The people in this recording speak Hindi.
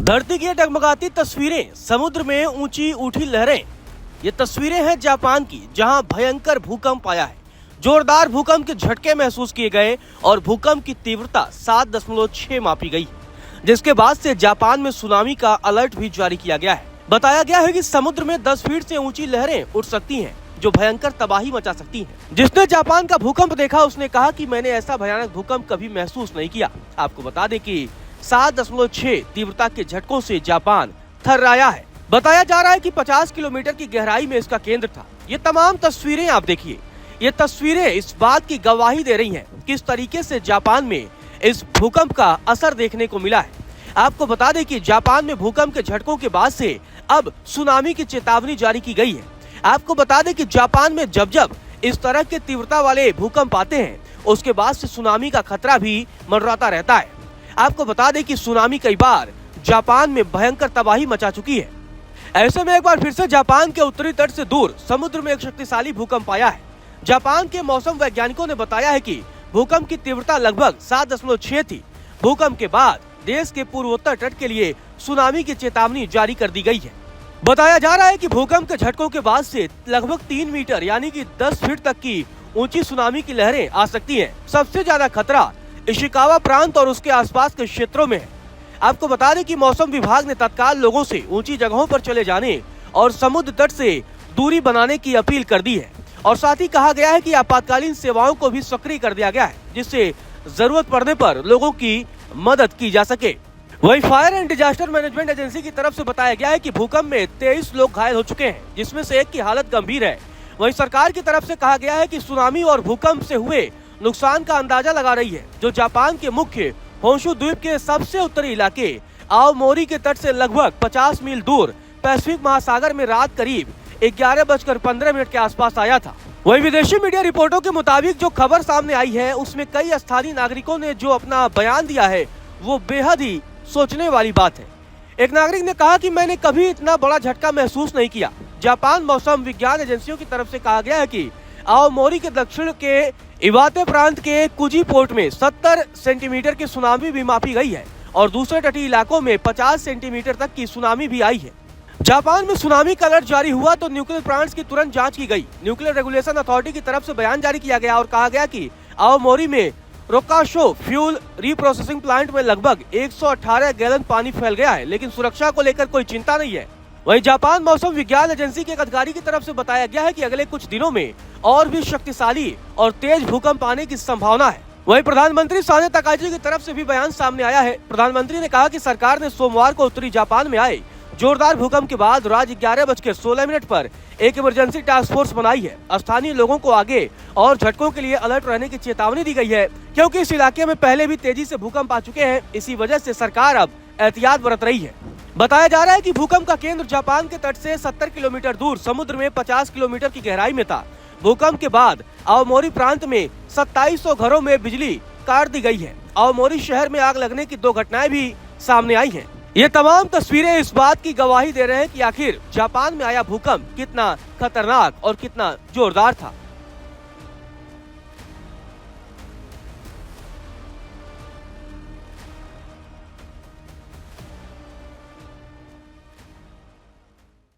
धरती की डगमगाती तस्वीरें, समुद्र में ऊंची उठी लहरें। ये तस्वीरें हैं जापान की, जहां भयंकर भूकंप आया है। जोरदार भूकंप के झटके महसूस किए गए और भूकंप की तीव्रता 7.6 मापी गई, जिसके बाद से जापान में सुनामी का अलर्ट भी जारी किया गया है। बताया गया है कि समुद्र में 10 फीट से ऊंची लहरें उठ सकती हैं, जो भयंकर तबाही मचा सकती हैं। जिसने जापान का भूकंप देखा, उसने कहा कि मैंने ऐसा भयानक भूकंप कभी महसूस नहीं किया। आपको बता दें कि 7.6 तीव्रता के झटकों से जापान थर्राया है। बताया जा रहा है कि 50 किलोमीटर की गहराई में इसका केंद्र था। ये तमाम तस्वीरें आप देखिए, ये तस्वीरें इस बात की गवाही दे रही हैं किस तरीके से जापान में इस भूकंप का असर देखने को मिला है। आपको बता दें कि जापान में भूकंप के झटकों के बाद से अब सुनामी की चेतावनी जारी की गई है। आपको बता दें कि जापान में जब जब इस तरह के तीव्रता वाले भूकंप आते हैं, उसके बाद से सुनामी का खतरा भी मंडराता रहता है। आपको बता दें कि सुनामी कई बार जापान में भयंकर तबाही मचा चुकी है। ऐसे में एक बार फिर से जापान के उत्तरी तट से दूर समुद्र में एक शक्तिशाली भूकंप आया है। जापान के मौसम वैज्ञानिकों ने बताया है कि भूकंप की तीव्रता लगभग 7.6 थी। भूकंप के बाद देश के पूर्वोत्तर तट के लिए सुनामी की चेतावनी जारी कर दी गई है। बताया जा रहा है कि भूकंप के झटकों के बाद से लगभग 3 मीटर यानी कि 10 फीट तक की ऊंची सुनामी की लहरें आ सकती हैं। सबसे ज्यादा खतरा इशिकावा प्रांत और उसके आसपास के क्षेत्रों में है। आपको बता दें कि मौसम विभाग ने तत्काल लोगों से ऊंची जगहों पर चले जाने और समुद्र तट से दूरी बनाने की अपील कर दी है और साथ ही कहा गया है कि आपातकालीन सेवाओं को भी सक्रिय कर दिया गया है, जिससे जरूरत पड़ने पर लोगों की मदद की जा सके। वहीं fire and disaster management agency की तरफ से बताया गया है कि भूकंप में 23 लोग घायल हो चुके हैं, जिसमें से एक की हालत गंभीर है। वहीं सरकार की तरफ से कहा गया है कि सुनामी और भूकंप से हुए नुकसान का अंदाजा लगा रही है, जो जापान के मुख्य होंशु द्वीप के सबसे उत्तरी इलाके आओमोरी के तट से लगभग 50 मील दूर पैसिफिक महासागर में रात करीब 11:15 के आसपास आया था। वहीं विदेशी मीडिया रिपोर्टों के मुताबिक जो खबर सामने आई है, उसमें कई स्थानीय नागरिकों ने जो अपना बयान दिया है, वो बेहद ही सोचने वाली बात है। एक नागरिक ने कहा कि मैंने कभी इतना बड़ा झटका महसूस नहीं किया। जापान मौसम विज्ञान एजेंसियों की तरफ से कहा गया है कि आओमोरी के दक्षिण के इवाते प्रांत के कुजी पोर्ट में 70 सेंटीमीटर की सुनामी भी मापी गई है और दूसरे तटीय इलाकों में 50 सेंटीमीटर तक की सुनामी भी आई है। जापान में सुनामी का अलर्ट जारी हुआ तो न्यूक्लियर प्लांट्स की तुरंत जांच की गई। न्यूक्लियर रेगुलेशन अथॉरिटी की तरफ से बयान जारी किया गया और कहा गया कि आओमोरी में रोकाशो फ्यूल रीप्रोसेसिंग प्लांट में लगभग 118 गैलन पानी फैल गया है, लेकिन सुरक्षा को लेकर कोई चिंता नहीं है। वहीं जापान मौसम विज्ञान एजेंसी के एक अधिकारी की तरफ से बताया गया है कि अगले कुछ दिनों में और भी शक्तिशाली और तेज भूकंप आने की संभावना है। वहीं प्रधानमंत्री साने तकाइची की तरफ से भी बयान सामने आया है। प्रधानमंत्री ने कहा कि सरकार ने सोमवार को उत्तरी जापान में आए जोरदार भूकंप के बाद रात 11:16 पर एक इमरजेंसी टास्क फोर्स बनाई है। स्थानीय लोगों को आगे और झटकों के लिए अलर्ट रहने की चेतावनी दी गई है, क्योंकि इस इलाके में पहले भी तेजी से भूकंप आ चुके हैं। इसी वजह से सरकार अब एहतियात बरत रही है। बताया जा रहा है कि भूकंप का केंद्र जापान के तट से 70 किलोमीटर दूर समुद्र में 50 किलोमीटर की गहराई में था। भूकंप के बाद आओमोरी प्रांत में 2700 घरों में बिजली काट दी गई है। आओमोरी शहर में आग लगने की 2 घटनाएं भी सामने आई हैं। ये तमाम तस्वीरें इस बात की गवाही दे रहे हैं कि आखिर जापान में आया भूकंप कितना खतरनाक और कितना जोरदार था।